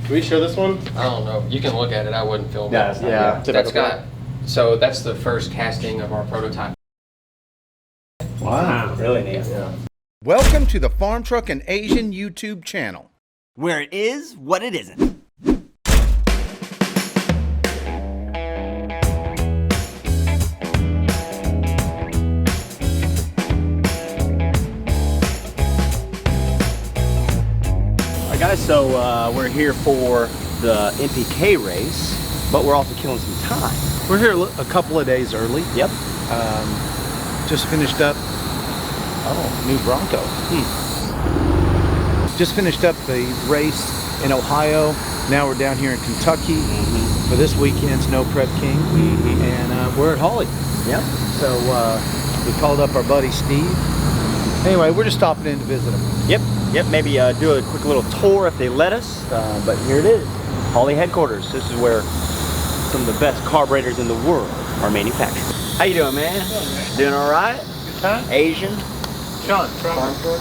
Can we show this one? I don't know. You can look at it. I wouldn't film it. Yeah. That's got. So that's the first casting of our prototype. Wow. Really neat. Yeah. Welcome to the Farm Truck and Asian YouTube channel, where it is what it isn't. Alright guys, so we're here for the NPK race, but we're also killing some time. We're here a couple of days early. Yep. Just finished up. Oh, new Bronco. Just finished up the race in Ohio. Now we're down here in Kentucky for this weekend's No Prep King, and we're at Holley. Yep. So we called up our buddy Steve. Anyway, we're just stopping in to visit him. Yep. Maybe do a quick little tour if they let us. But here it is, Holley headquarters. This is where some of the best carburetors in the world are manufactured. How you doing, man? Doing all right? Good time? Asian. Sean,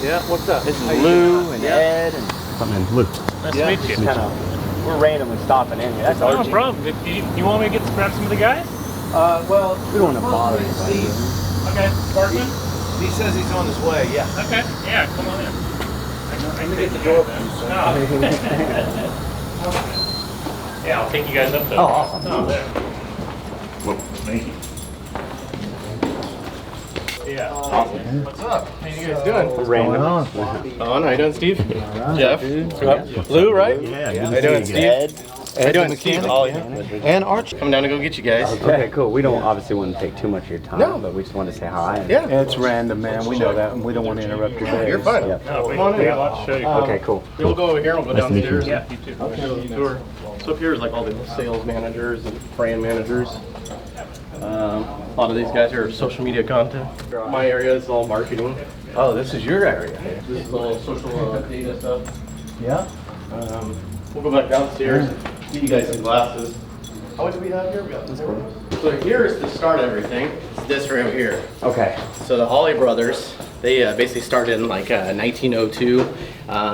yeah, what's up? This is Lou and Ed and Lou. Nice to meet you. we're randomly stopping in here. That's No Archie. problem. You want me to grab some of the guys? Well, We don't want to bother anybody. Okay, Sparkman? he says he's on his way. Yeah. Okay, yeah, come on in. Let me get the door open. Yeah, I'll take you guys up there. Oh, awesome. Oh, there. Well, thank you. Yeah. Awesome. What's up? How you guys doing? Random. On, how you doing, Steve? Jeff? Lou, right? Yeah, How you doing, Steve? Ed. How you doing, Steve? Oh, yeah. And Archie. Coming down to go get you guys. Okay, cool. We don't obviously want to take too much of your time, No. but we just wanted to say hi. Yeah. It's random, man. We know that, and we don't want to interrupt your day. You're fine. Yeah. No, we got a lot to show you. Okay, cool. We'll go over here and we'll go Nice to meet downstairs. you. Yeah, you too. Show you the tour. So up here is like all the sales managers and brand managers. A lot of these guys are social media content. My area is all marketing. Oh, this is your area. This is all social data stuff. Yeah. We'll go back downstairs and give you guys some glasses. How much do we have here? We got this one. So here is the start of everything. It's this right here. Okay. So the Holley brothers, they basically started in like 1902.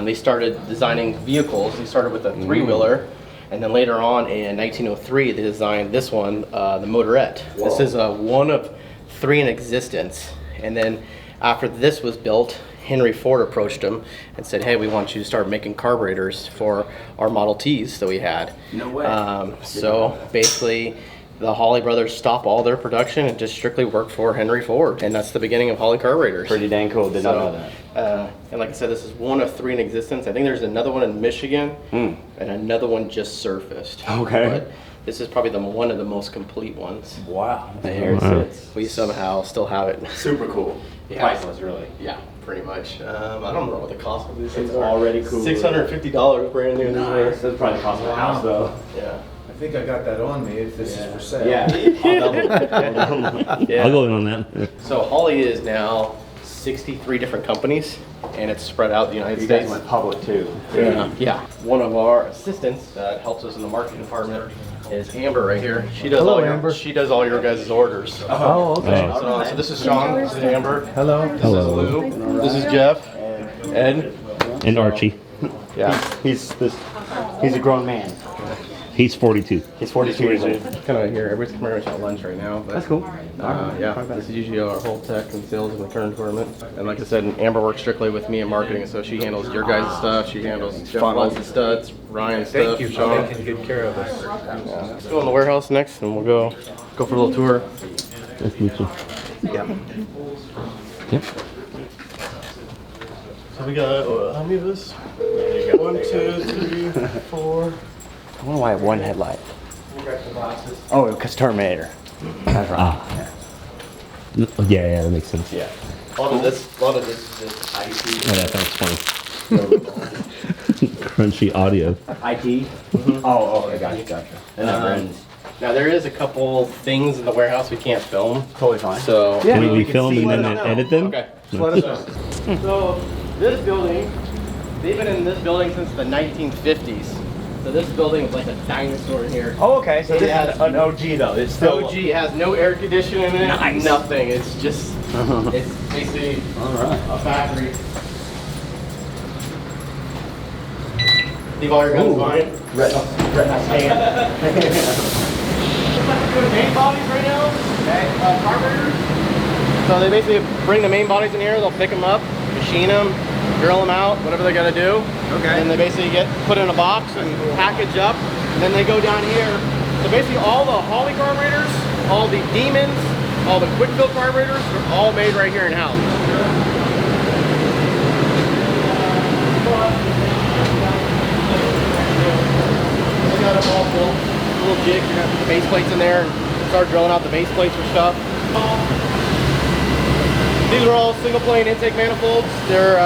They started designing vehicles. They started with a three-wheeler, and then later on in 1903, they designed this one, the motorette. Whoa. This is one of three in existence. And then after this was built, Henry Ford approached him and said, hey, we want you to start making carburetors for our Model Ts that we had. No way. So basically, the Holley brothers stopped all their production and just strictly worked for Henry Ford. And that's the beginning of Holley carburetors. Pretty dang cool. Did not know that. And like I said, this is one of three in existence. I think there's another one in Michigan and another one just surfaced. Okay. But this is probably one of the most complete ones. Wow. There it Wow. sits. We somehow still have it. Super cool. Yeah. Priceless, really. Yeah, pretty much. I don't know what the cost of these things It's are. already cool. $650 brand new. Nice. That's probably the cost of a house, though. Yeah. I think I got that on me if this is for sale. Yeah. Yeah. I'll go in on that. So Holley is now 63 different companies, and it's spread out the United You States. guys went public, too. Yeah. One of our assistants that helps us in the marketing department is Amber right here. She does She does all your guys' orders. Oh, okay. So this is Sean. This is Amber. Hello. This is Lou. This is Jeff. Ed. And Archie. Yeah. He's a grown man. He's 42. He's 42 years old. Kind of here. Everybody's pretty much at lunch right now. But, That's cool. Yeah, this is usually our whole tech and sales in the current tournament. And like I said, Amber works strictly with me in marketing, so she handles your guys' stuff. She handles Jeff Weld's studs, Ryan's stuff. Thank you for Sean. taking good care of us. Yeah. Let's go in the warehouse next, and we'll go for a little tour. Nice to meet you. Yeah. Yep. So we got how many of this? 1, 2, 3, 4. I wonder why I have one headlight. Oh, because Terminator. That's right. Yeah, that makes sense. Yeah. A lot of this is just icy. Oh, that sounds funny. Crunchy audio. IT? Oh, okay, gotcha. That never ends. Now there is a couple things in the warehouse we can't film. Totally fine. So Can we can film see and what- then edit them? Okay. Just let us know. So this building, they've been in this building since the 1950s. So this building is like a dinosaur in here. Oh, okay. So this Yeah. is an OG though. It's still OG has no air conditioning in it. Nice. Nothing. It's just it's basically All right. a factory. Leave all your guns behind. Doing main bodies right now. Okay. Carburetors. So they basically bring the main bodies in here. They'll pick them up, machine them, drill them out, whatever they got to do. Okay. And they basically get put in a box and packaged up. And then they go down here. So basically all the Holley carburetors, all the Demons, all the quick fill carburetors are all made right here in house. We got them all built. Little jig, you're gonna put the base plates in there and start drilling out the base plates for stuff. These are all single plane intake manifolds. They're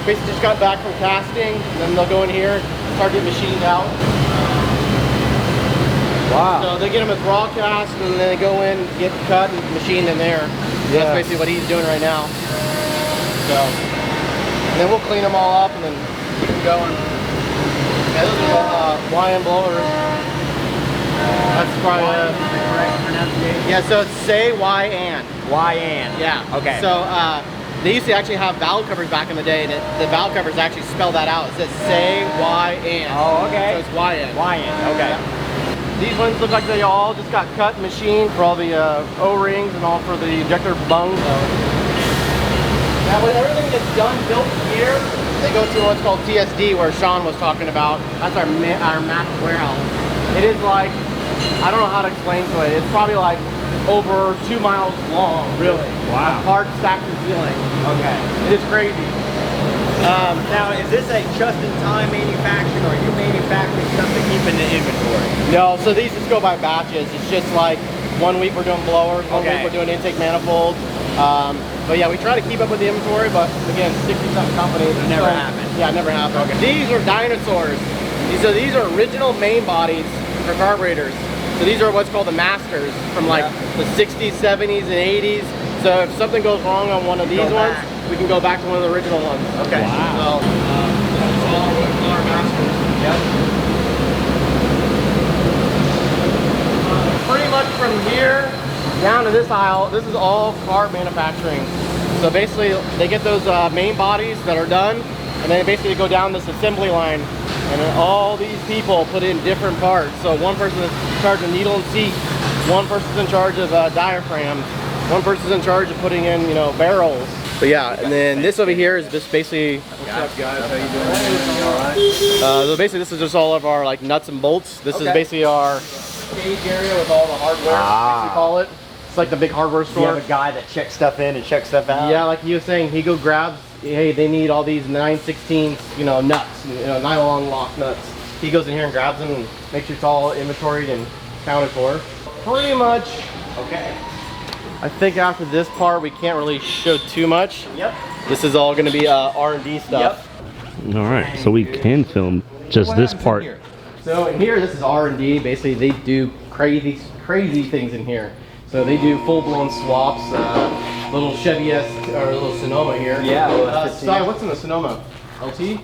basically just got back from casting, and then they'll go in here and start getting machined out. Wow. So they get them as raw cast, and then they go in, get cut, and machined in there. Yeah. That's basically what he's doing right now. So, and then we'll clean them all up and then keep them going. Yeah, those are YN blowers. That's probably correct pronunciation. yeah. So it's say YN. YN. Yeah. Okay. So they used to actually have valve covers back in the day, and the valve covers actually spell that out. It says say YN. Oh, okay. So it's YN. YN. Okay. These ones look like they all just got cut and machined for all the O-rings and all for the injector bungs. So. Now when everything gets done, built here, they go to what's called TSD, where Sean was talking about. That's our max warehouse. It is like, I don't know how to explain to it. It's probably like over 2 miles long. Really? Wow. Hard stacked and ceiling. Okay. It is crazy. Now, is this a just-in-time manufacturing, or are you manufacturing stuff to keep in the inventory? No, so these just go by batches. It's just like 1 week we're doing blowers, 1 week we're doing intake manifolds. But yeah, we try to keep up with the inventory, but again, 60-something companies. It never happened. Yeah, it never happened. Okay. These are dinosaurs. These are original main bodies for carburetors. So these are what's called the masters from like the 60s, 70s, and 80s. So if something goes wrong on one of these ones, we can go back to one of the original ones. Okay. Wow. So, that's all our masters. Yep. Pretty much from here down to this aisle, this is all carb manufacturing. So basically, they get those main bodies that are done, and then basically go down this assembly line, and then all these people put in different parts. So one person is in charge of needle and seat, one person's in charge of diaphragms, one person's in charge of putting in, you know, barrels. But yeah, and then this over here is just basically. What's up, guys? How you doing? You all right? So basically, this is just all of our like nuts and bolts. This is basically our cage area with all the hardware, as we call it. It's like the big hardware store. You have a guy that checks stuff in and checks stuff out? Yeah, like he was saying, he go grabs, hey, they need all these 9/16, you know, nuts, you know, nylon lock nuts. He goes in here and grabs them and makes sure it's all inventoried and counted for. Pretty much. Okay. I think after this part, we can't really show too much. Yep. This is all going to be R&D stuff. Yep. All right, so we can film just this part. So in here, this is R&D. Basically, they do crazy things in here. So they do full-blown swaps. Little Chevy S or little Sonoma here. Yeah. Si, what's in the Sonoma? LT?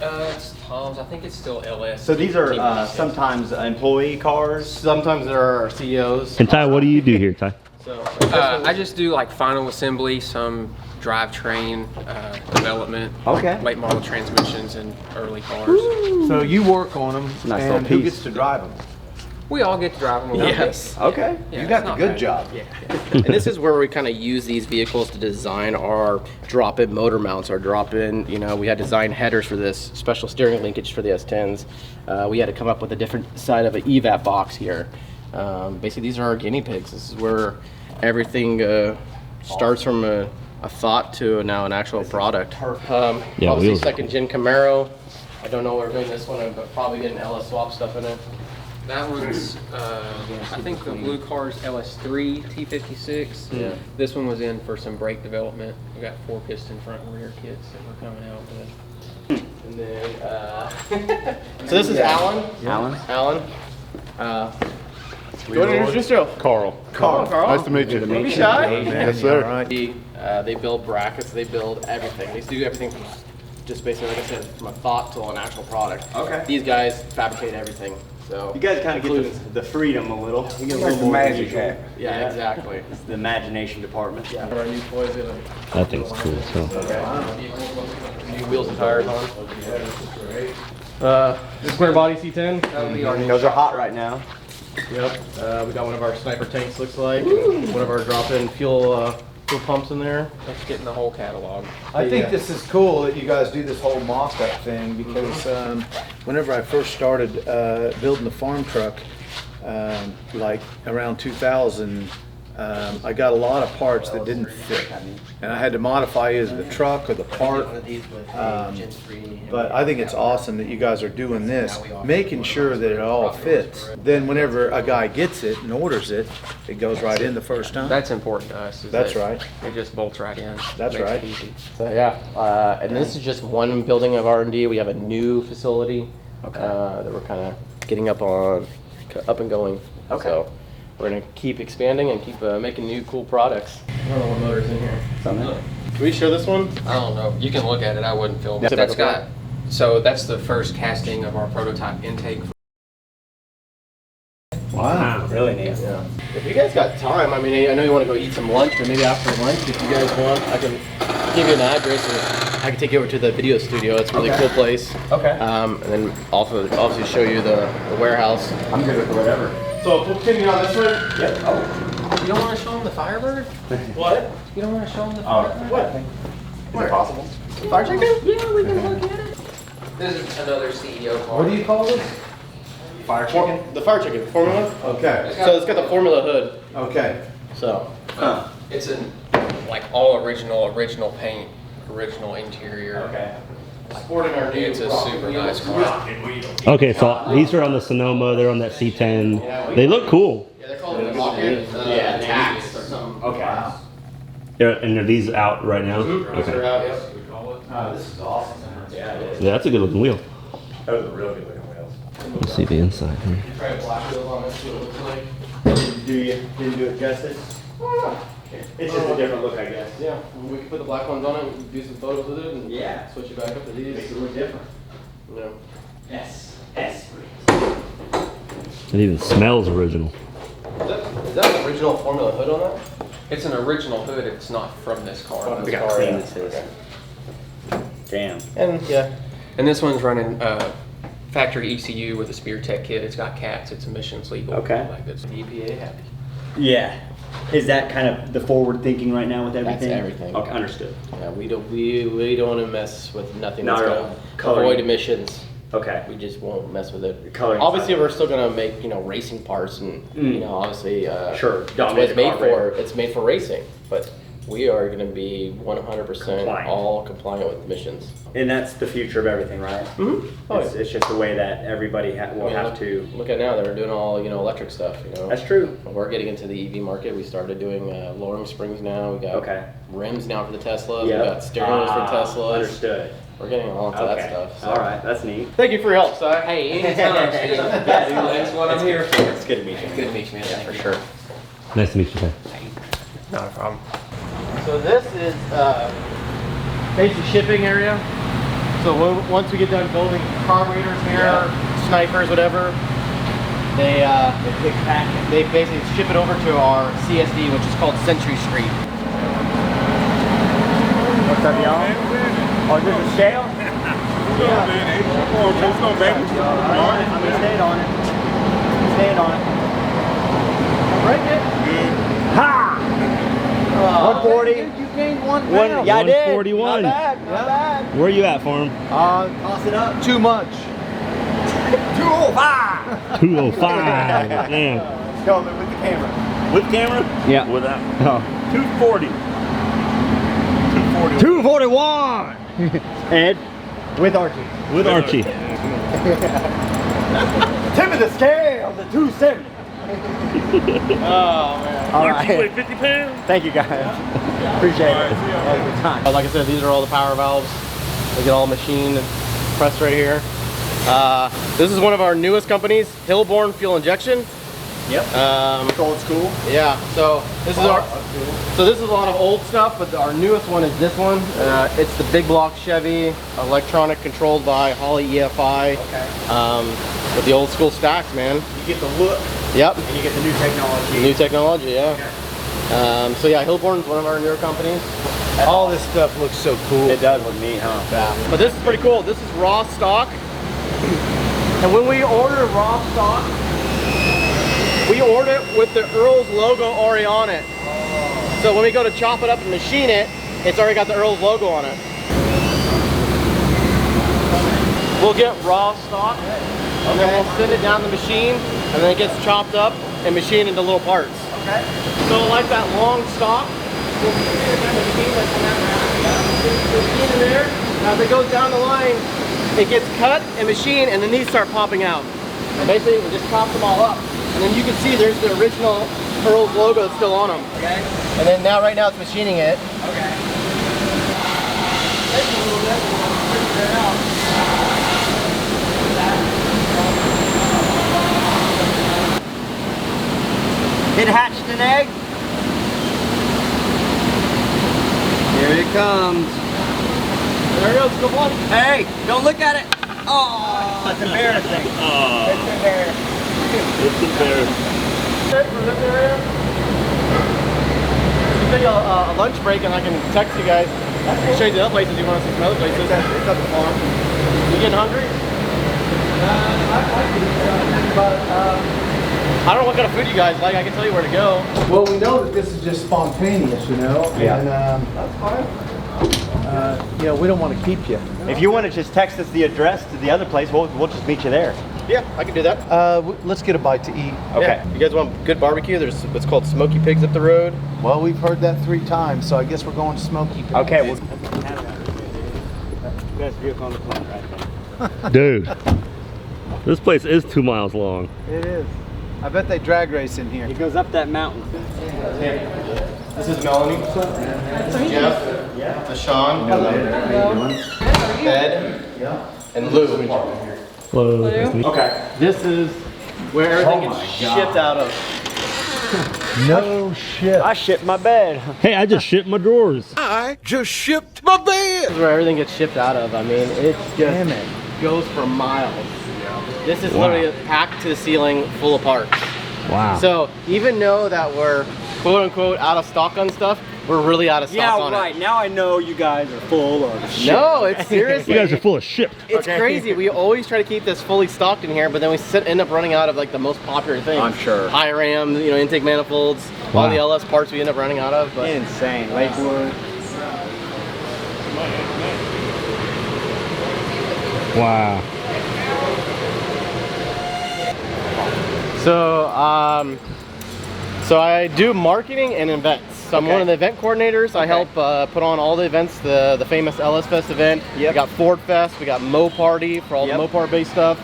It's Tom's. I think it's still LS. So these are sometimes employee cars? Sometimes there are CEOs. And Ty, what do you do here, Ty? So I just do like final assembly, some drivetrain development, Okay. late model transmissions, and early cars. So you work on them, Nice and little who piece. gets to drive them? We all get to drive them a little bit. Okay. Yeah, You got it's the not good bad. job. Yeah. and this is where we kind of use these vehicles to design our drop-in motor mounts, our drop-in, you know, we had design headers for this, special steering linkage for the S10s. We had to come up with a different side of an EVAP box here. Basically, these are our guinea pigs. This is where everything starts from a thought to now an actual product. Yeah, obviously, wheels. second gen Camaro. I don't know what we're doing this one, but probably getting LS swap stuff in it. That one's, I think the blue car's LS3 T56. Yeah. This one was in for some brake development. We got 4 piston front and rear kits that we're coming out with. And then, so this is Alan. Alan? Alan. Go ahead and introduce yourself. Carl. Carl. Nice to meet you. Don't be shy. Yes, sir. All right. They build brackets. They build everything. They do everything from just basically, like I said, from a thought to an actual product. Okay. These guys fabricate everything. So You guys kind of get the freedom a little. You get a little more magic usual. hat. yeah, exactly. It's the imagination department. Yeah. Our new toys in them. That thing's cool. So New wheels and tires on. Square body C10. Those are hot right now. Yep. We got one of our sniper tanks, looks like. One of our drop-in fuel pumps in there. That's getting the whole catalog. I think this is cool that you guys do this whole mock-up thing because whenever I first started building the farm truck, like around 2000, I got a lot of parts that didn't fit, and I had to modify either the truck or the part. But I think it's awesome that you guys are doing this, making sure that it all fits. Then whenever a guy gets it and orders it, it goes right in the first time. That's important to us. That's right. It just bolts right in. That's Makes it right. easy. So yeah, and this is just one building of R&D. We have a new facility that we're kind of getting up and going. Okay. So we're gonna keep expanding and keep making new cool products. I don't know what motor's in here. Can we show this one? I don't know. You can look at it. I wouldn't film it. Yeah, That's okay. got. So that's the first casting of our prototype intake. Wow, really neat. Yeah. If you guys got time, I mean, I know you want to go eat some lunch, but maybe after lunch, if you guys want, I can give you an address, or I can take you over to the video studio. It's a really cool place. Okay. And then also obviously show you the warehouse. I'm good with whatever. So we'll continue on this one. Yep. Oh. You don't want to show them the Firebird? What? You don't want to show them the Oh, Firebird? what? Is it possible? Fire chicken? Yeah, we can look at it. This is another CEO car. What do you call this? Fire chicken? The fire chicken formula. Okay. So it's got the formula hood. Okay. So It's in like all original paint, original interior. Okay. sporting our new. It's a super nice car. Okay, so these are on the Sonoma. They're on that C10. They look cool. Yeah, they're called rocket. Yeah, tax or something. Okay. And are these out right now? Those Okay. are out, yes. Oh, this is awesome. Yeah, it is. Yeah, that's a good looking wheel. That was a really good looking wheel. Let's see the inside here. Try a black wheel on this, see what it looks like. Didn't do it justice? It's just a different look, I guess. Yeah, we can put the black ones on it, and do some photos with it, and Yeah. switch it back up to these. Makes it look different. You know. Yes. Yes. It even smells original. Is that an original formula hood on that? It's an original hood. It's not from this car. We got clean this is. Damn. And yeah, And this one's running factory ECU with a Spear Tech kit. It's got cats. It's emissions legal. Okay. Like it's EPA happy. Yeah. Is that kind of the forward thinking right now with everything? That's everything. Okay, understood. Yeah, we don't want to mess with nothing that's Not at going all. to Coloring. avoid emissions. Okay. We just won't mess with it. Coloring Obviously, side. we're still gonna make racing parts, and obviously Sure, that's what dominate it's the made for. carburetor. It's made for racing, but we are gonna be 100% Compliant. all compliant with emissions. And that's the future of everything, right? Mm-hmm. Oh, yeah. It's just the way that everybody will have to. Look at now; they're doing all electric stuff. That's true. We're getting into the EV market. We started doing lowering springs now. We got Okay. rims now for the Teslas. Yep. We got stereos for Teslas. Understood. We're getting all into Okay. that stuff. So. All right, that's neat. Thank you for your help, Si. Hey, anytime. Steve. That's what I'm here for. It's good to meet you. Good to meet you, man. Yeah, for sure. Nice to meet you, Ty. Not a problem. So this is basic shipping area. So once we get done building carburetors here, snipers, whatever, they basically ship it over to our CSD, which is called Century Street. What's up, y'all? Oh, is this a scale? Yeah. Let's go, baby. I'm gonna stand on it. Stand on it. Break it. Ha! 140. You gained 1 pound. Yeah, I did. 141. Not bad. Not bad. Where are you at, Farm? Toss it up. Too much. 205. 205. Damn. Let's go with the camera. With camera? Yeah. Without. Oh. 240. 241. Ed, with Archie. With Archie. Tip of the scale, the 270. Oh man. All right. 50 pounds? Thank you guys. Appreciate it. Have a good time. Like I said, these are all the power valves. They get all machined and pressed right here. This is one of our newest companies, Hillborn Fuel Injection. Yep. It's old school. Yeah. So this is So this is a lot of old stuff, but our newest one is this one. It's the big block Chevy, electronic controlled by Holley EFI. Okay. With the old school stacks, man. You get the look Yep. and you get the new technology. New technology, yeah. So yeah, Hillborn's one of our newer companies. All this stuff looks so cool. It does look neat, huh? Yeah. But this is pretty cool. This is raw stock. And when we order raw stock, we order it with the Earl's logo already on it. So when we go to chop it up and machine it, it's already got the Earl's logo on it. We'll get raw stock, and then we'll send it down the machine, and then it gets chopped up and machined into little parts. Okay. So like that long stock, we'll put it in the machine like machine in there. As it goes down the line, it gets cut and machined, and then these start popping out. And basically, we just chop them all up. And then you can see there's the original Earl's logo still on them. Okay. And then now, right now, it's machining it. Okay. Takes a little bit, we'll figure it out. It hatched an egg. Here it comes. There it goes, good one. Hey, don't look at it. Oh, that's embarrassing. Oh, It's embarrassing. it's embarrassing. For this area, you take a lunch break and I can text you guys. I can show you the other places you want to see some other places. It's at the farm. You getting hungry? I don't know what kind of food you guys like. I can tell you where to go. Well, we know that this is just spontaneous, you know? Yeah. And, That's fine. you know, we don't want to keep you. If you want to just text us the address to the other place, we'll just meet you there. Yeah, I can do that. Let's get a bite to eat. Okay. Yeah. You guys want good barbecue? There's what's called Smoky Pigs up the road. Well, we've heard that 3 times, so I guess we're going to Smoky Pigs. Okay. Well, best vehicle on the planet right there. Dude, this place is 2 miles long. It is. I bet they drag race in here. It goes up that mountain. This is Melanie. This is Jeff. Yeah. This is Sean. Ed. Yeah. And Lou. Hello. Nice to meet you. Okay. This is where everything gets shipped out of. No shit. I shit my bed. Hey, I just shit my drawers. This is where everything gets shipped out of. I mean, it Damn just it. goes for miles. This is Wow. literally packed to the ceiling full of parts. Wow. So even though that we're quote unquote out of stock on stuff, we're really out of stock on right. it. Now I know you guys are full of shit. No, it's seriously. You guys are full of shit. It's Okay. crazy. We always try to keep this fully stocked in here, but then we end up running out of like the most popular things. I'm sure. High ram, you know, intake manifolds, all Wow. the LS parts we end up running out of. But Insane. Lakewood. Wow. so I do marketing and events. So I'm Okay. one of the event coordinators. I help put on all the events, the famous LS Fest event. Yep. We got Ford Fest. We got Mo Party for all Yep. the Mopar based stuff.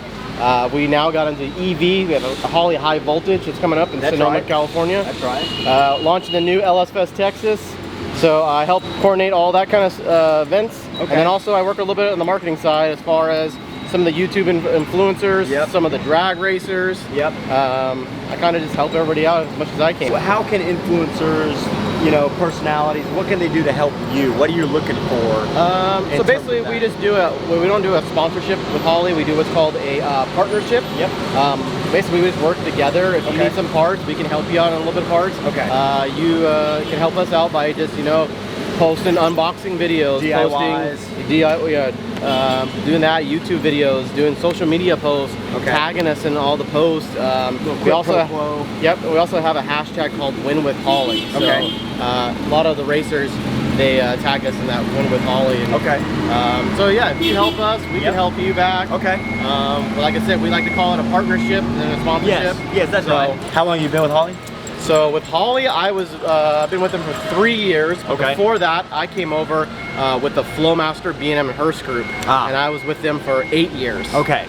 We now got into EV. We have a Holley High Voltage that's coming up in That's Sonoma, right. California. That's right. Launching the new LS Fest Texas. So I help coordinate all that kind of events. Okay. And then also I work a little bit on the marketing side as far as some of the YouTube influencers, Yep. some of the drag racers. Yep. I kind of just help everybody out as much as I can. So how can influencers, you know, personalities, what can they do to help you? What are you looking for? So basically we just do we don't do a sponsorship with Holley. We do what's called a partnership. Yep. Basically we just work together. If you Okay. need some parts, we can help you out on a little bit of parts. Okay. You can help us out by just, you know, posting unboxing videos, DIYs. doing that, YouTube videos, doing social media posts, Okay. tagging us in all the posts. We quid also pro quo. we also have a hashtag called Win with Holley. So, Okay. a lot of the racers, they tag us in that Win with Holley. And, Okay. so yeah, if you help us, we Yep. can help you back. Okay. But like I said, we like to call it a partnership and a sponsorship. Yes, that's So- right. How long you been with Holley? So with Holley, I've been with them for 3 years. Okay. Before that, I came over with the Flowmaster B&M and Hearst group, and I was with them for 8 years. Okay.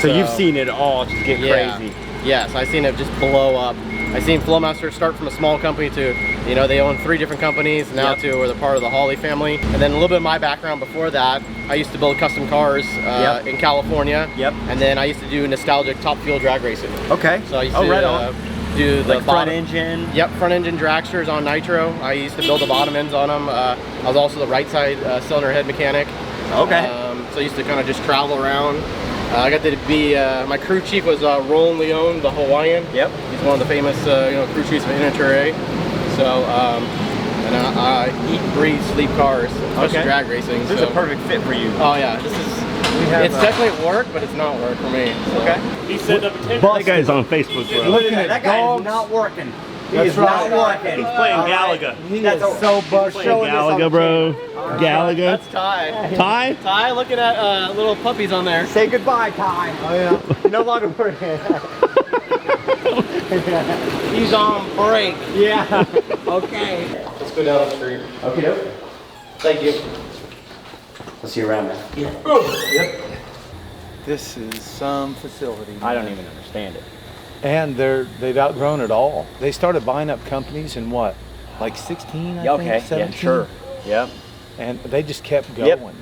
So you've seen it all just get Yeah. crazy. Yes, I've seen it just blow up. I've seen Flowmaster start from a small company to, you know, they own 3 different companies, now Yep. to where they're part of the Holley family. And then a little bit of my background before that, I used to build custom cars Yep. in California. Yep. And then I used to do nostalgic top fuel drag racing. Okay. So I used oh, to right on. do the Like front bottom- engine. Yep, front engine dragsters on nitro. I used to build the bottom ends on them. I was also the right side cylinder head mechanic. Okay. So I used to kind of just travel around. I got to be, my crew chief was Roland Leone, the Hawaiian. Yep. He's one of the famous crew chiefs of NHRA. So, and I eat, breathe, sleep cars, especially Okay. drag racing. This is so. a perfect fit for you. Oh yeah, this is It's definitely work, but it's not work for me. Okay. He set up a tent. That guy's on Facebook, bro. Look at that. That guy is not working. He is not working. He's playing Galaga. That's so busted. Galaga, bro. Galaga. That's Ty. Ty? Ty, looking at little puppies on there. Say goodbye, Ty. Oh yeah. You're no longer working. He's on break. Yeah. Okay. Let's go down the street. Okay, doke. Thank you. We'll see you around, man. Yep. This is some facility. I don't even understand it. And they've outgrown it all. They started buying up companies in what, like 16, I Okay, think, 17? yeah, sure. Yep. And they just kept going. Yep.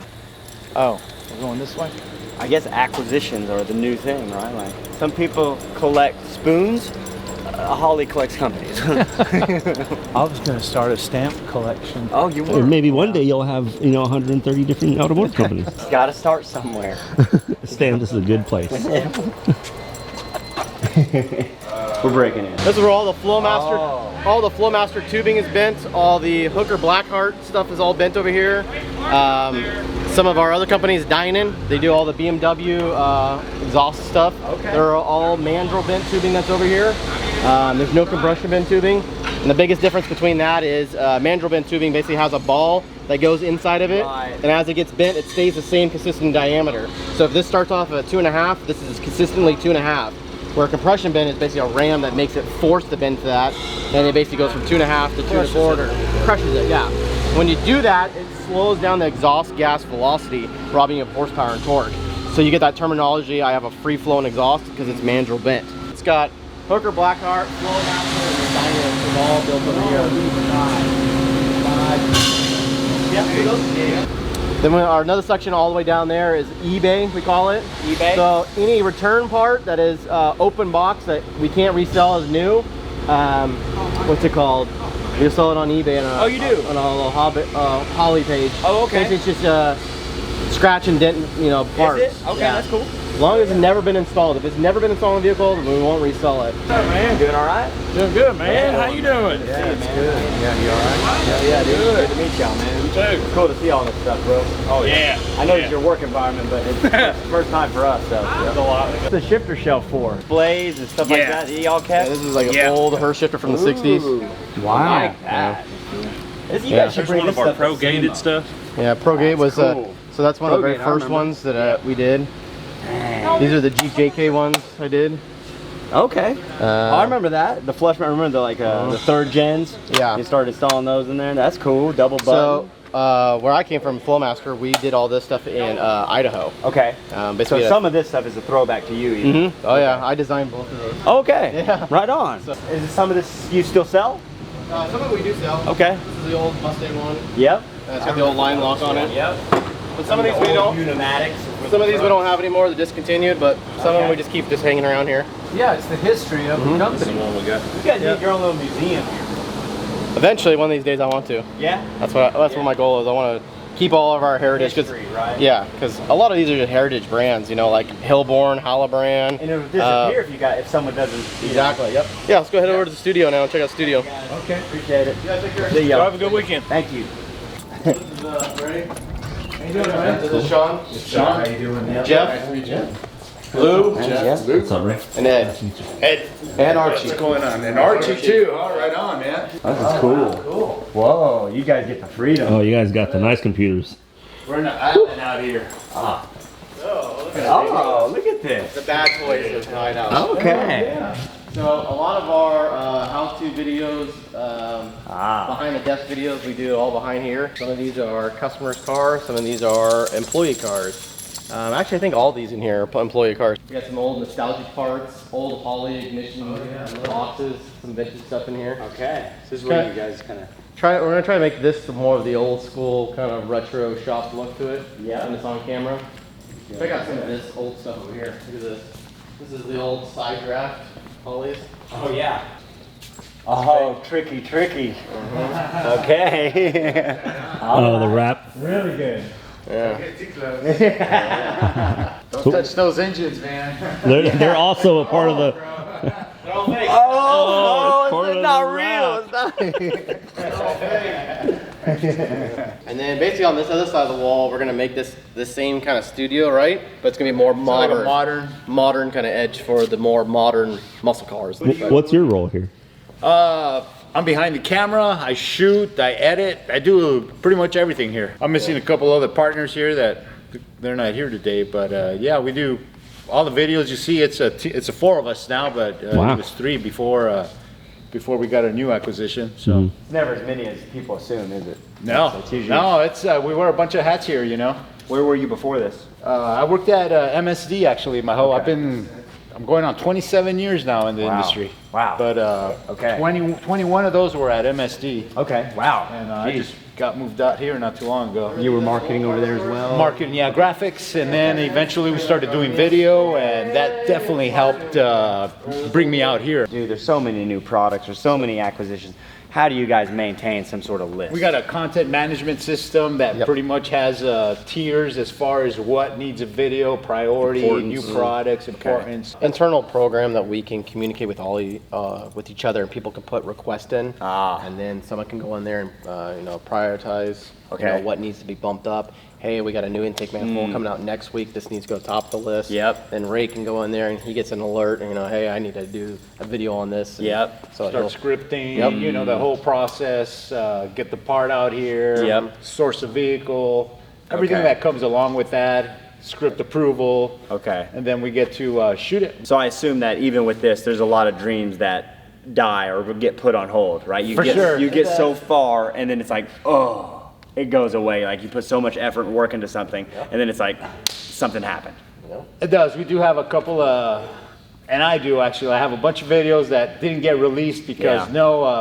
Oh, we're going this way? I guess acquisitions are the new thing, right? Like some people collect spoons, Holley collects companies. I was going to start a stamp collection. Oh, you Or were. maybe one day you'll have, 130 different automotive companies. Got to start somewhere. Stan, this is a good place. We're breaking in. This is where all the Flowmaster tubing is bent. All the Hooker Blackheart stuff is all bent over here. Some of our other companies, Dynan, they do all the BMW exhaust stuff. Okay. They're all mandrel bent tubing that's over here. There's no compression bent tubing. And the biggest difference between that is mandrel bent tubing basically has a ball that goes inside of it. Right. And as it gets bent, it stays the same consistent diameter. So if this starts off at 2.5, this is consistently 2.5. Where a compression bend is basically a ram that makes it force the bend to that, and it basically goes from 2.5 to 2.25. Crushes it, yeah. When you do that, it slows down the exhaust gas velocity, robbing you of horsepower and torque. So you get that terminology, I have a free-flowing exhaust because it's mandrel bent. It's got Hooker Blackheart, Flowmaster, and the Dynan is all built over here. Then our another section all the way down there is eBay, we call it. eBay? So any return part that is open box that we can't resell as new, what's it called? We sell it on eBay on a, you do? On a little Holley page. Oh, okay. Basically it's just scratch and dent, parts. Is it? Okay, Yeah. that's cool. As long as it's never been installed. If it's never been installed in a vehicle, then we won't resell it. Man, doing all right? Doing good, man. How you doing? Yeah, it's good. Yeah, you all right? Yeah, dude. Good to meet y'all, man. You too. It's cool to see all this stuff, bro. Oh, yeah. I know it's your work environment, but it's the first time for us, so. It's a lot. What's the shifter shelf for? Blades and stuff like Yeah. that? Y'all Yeah, kept? this is like an Yeah. old Hurst shifter from the 60s. Wow. I like that. You Yeah. guys should There's bring one this of our stuff pro to gated SEMA. stuff. Yeah, ProGate was, cool. so that's one of the very ProGate, I first remember. ones that we did. These are the GJK ones I did. Okay. I remember that. The flush, I remember the third gens. Yeah. You started installing those in there. That's cool. Double So, button. where I came from, Flowmaster, we did all this stuff in Idaho. Okay. Basically, So some of this stuff is a throwback to you. Even. Oh yeah, I designed both of those. Okay. Yeah. Right on. Is some of this you still sell? Some of it we do sell. Okay. This is the old Mustang one. Yep. It's got the old line lock on it. Yep. But some of these we don't. Pneumatics. Some of these we don't have anymore. They're discontinued, but some of them we just keep just hanging around here. Yeah, it's the history of the company. One we got. You guys need your own little museum here. Eventually, one of these days, I want to. Yeah. That's what my goal is. I want to keep all of our heritage. History, right? Yeah, because a lot of these are just heritage brands. Like Hillborn, Halibran. And it'll disappear if someone doesn't. Exactly. Yep. Yeah, let's go head over to the studio now and check out the studio. Okay. Appreciate it. You guys take care. See Y'all ya. have a good weekend. Thank you. This is ready. How you doing, man? This is Sean. Sean, how you doing? Jeff. Lou. What's up, Rick? And Ed. And Archie. What's going on? And Archie too. All right on, man. This is cool. Cool. Whoa, you guys get the freedom. Oh, you guys got the nice computers. We're in the island out here. Oh, look at this. The bad toys is hide out. Okay. So a lot of our how-to videos, behind the desk videos, we do all behind here. Some of these are customers' cars. Some of these are employee cars. Actually, I think all these in here are employee cars. We got some old nostalgic parts, old Holley ignition boxes, some vintage stuff in here. Okay. So this is where you guys kind of. We're gonna try to make this more of the old school kind of retro shop look to it. Yeah. When it's on camera. Check out some of this old stuff over here. Look at this. This is the old side draft Hollies. Oh yeah. Oh, tricky. Okay. Oh, the wrap. Really good. Yeah. Get too close. Don't touch those engines, man. They're also a part of the. Oh, part it's of not the real. wrap. It's not. And then basically on this other side of the wall, we're gonna make this the same kind of studio, right? But it's gonna be more modern, like a modern kind of edge for the more modern muscle cars. What's your role here? I'm behind the camera, I shoot, I edit, I do pretty much everything here. I'm missing a couple other partners here that they're not here today, but yeah, we do all the videos you see. It's a 4 of us now, but Wow. it was 3 before we got a new acquisition. So It's never as many as people assume, is it? no, It's usually- no, it's we wear a bunch of hats here, you know. Where were you before this? I worked at MSD actually. I'm going on 27 years now in the industry. Wow. But Okay. 21 of those were at MSD. Okay, wow. And I just got moved out here not too long ago. You were marketing over there as well? Marketing, yeah, graphics, and then eventually we started doing video, and that definitely helped bring me out here. Dude, there's so many new products, there's so many acquisitions. How do you guys maintain some sort of list? We got a content management system that pretty much has tiers as far as what needs a video, priority, new products, importance. Internal program that we can communicate with Holley, with each other, and people can put requests in, and then someone can go in there and prioritize what needs to be bumped up. Hey, we got a new intake manifold coming out next week. This needs to go top of the list. Yep. Then Ray can go in there and he gets an alert. Hey, I need to do a video on this. And Yep. So Start scripting, the whole process, get the part out here, Yep. source a vehicle, everything Okay. that comes along with that, script approval. Okay. And then we get to shoot it. So I assume that even with this, there's a lot of dreams that die or get put on hold, right? You For get, sure. You get so far and then it's like, oh, it goes away. Like you put so much effort and work into something and then it's like, something happened. It does. We do have a couple of, and I do actually, I have a bunch of videos that didn't get released because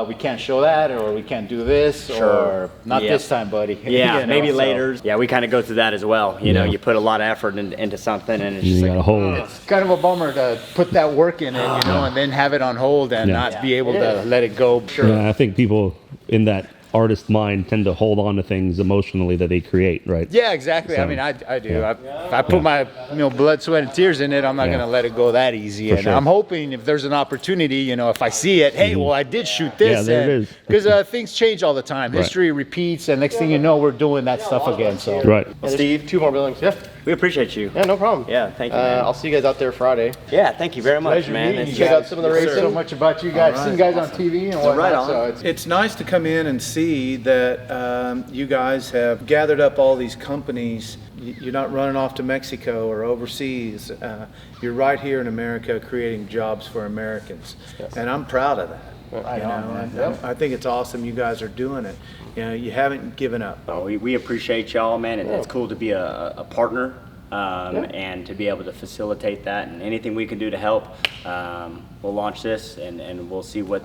we can't show that, or we can't do this, or not Yep. this time, buddy. Yeah, You know, maybe so- later. Yeah, we kind of go through that as well. You know, Yeah. you put a lot of effort into something and it's You just got a like, whole. It's kind of a bummer to put that work in it, and then have it on hold and Yeah. not be able to let it go. Sure. Yeah, I think people in that artist mind tend to hold on to things emotionally that they create, right? Yeah, exactly. I So, mean, I do. yeah. If I put my blood, sweat, and tears in it, I'm not Yeah. going to let it go that easy. For And sure. I'm hoping if there's an opportunity, if I see it, hey, well, I did shoot this. Yeah, there it is. Because things change all the time. History repeats, and next thing you know, we're doing that stuff again. So. Right. Steve, 2 more buildings. Yeah. we appreciate you. Yeah, no problem. Yeah, thank you, man. I'll see you guys out there Friday. Yeah, thank you very much, Pleasure man. meeting It's- you Check out guys. some of the Yes, sir. racing. So much about you guys. Seen you guys on TV and whatnot. Right on. So it's nice to come in and see that you guys have gathered up all these companies. You're not running off to Mexico or overseas. You're right here in America creating jobs for Americans. And I'm proud of that. I think it's awesome you guys are doing it. You haven't given up. Oh, we appreciate y'all, man. It's cool to be a partner and to be able to facilitate that. And anything we can do to help, we'll launch this and we'll see what,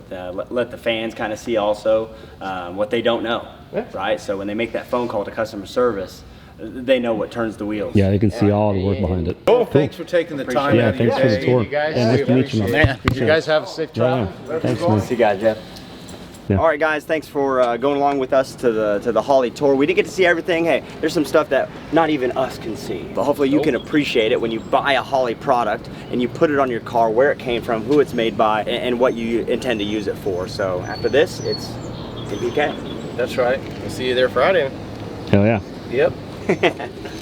let the fans kind of see also what they don't know, right? So when they make that phone call to customer service, they know what turns the wheels. Yeah, they can see all the work behind it. Well, thanks for taking the time Yeah, out of your thanks for the day. tour. You guys, Yeah, nice we to meet you, appreciate man. it. Appreciate You it. guys have a safe travel. Yeah. Thanks, man. See you guys, Jeff. Yeah. All right, guys, thanks for going along with us to the Holley tour. We didn't get to see everything. Hey, there's some stuff that not even us can see, but hopefully you can appreciate it when you buy a Holley product and you put it on your car, where it came from, who it's made by, and what you intend to use it for. So after this, it's TPK. That's right. We'll see you there Friday. Hell yeah. Yep.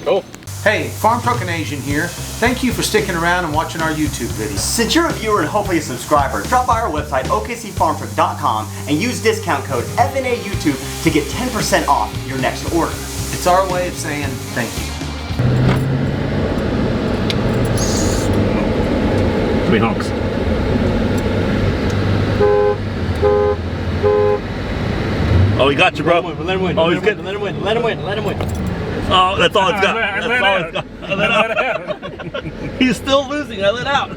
Cool. Hey, FarmtruckandAZN here. Thank you for sticking around and watching our YouTube videos. Since you're a viewer and hopefully a subscriber, drop by our website, okcfarmtruck.com, and use discount code FNA YouTube to get 10% off your next order. It's our way of saying thank you. Sweet honks. Oh, he got you, bro. Let him win. Oh, he's good. Let him win. Let him win. Let him win. Oh, that's all it's got. I That's let all out. it's got. I let out. He's still losing. I let out.